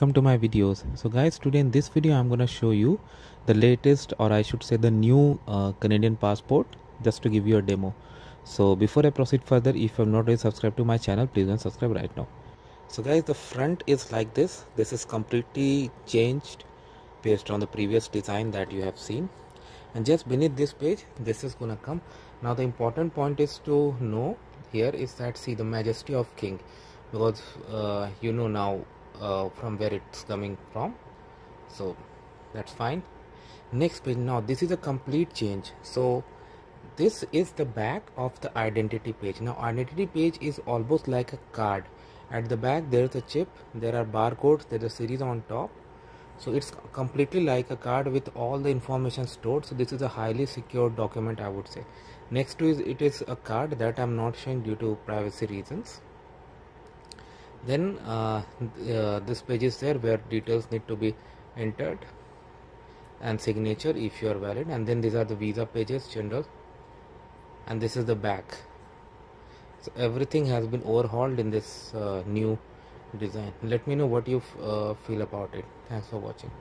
Welcome to my videos. So guys, today in this video I'm going to show you the latest, or I should say the new Canadian passport, just to give you a demo. So before I proceed further, if you have not already subscribed to my channel, please don't subscribe right now. So guys, the front is like this. This is completely changed based on the previous design that you have seen, and just beneath this page this is gonna come. Now the important point is to know here is that, see, the majesty of king, because you know now from where it's coming from, so that's fine. Next page. Now this is a complete change. So this is the back of the identity page. Now identity page is almost like a card. At the back there is a chip, there are barcodes, there is a series on top. So it's completely like a card with all the information stored. So this is a highly secure document, I would say. Next to it is a card that I'm not showing due to privacy reasons. Then this page is there where details need to be entered and signature if you are valid. And then these are the visa pages, general, and this is the back. So everything has been overhauled in this new design. Let me know what you feel about it. Thanks for watching.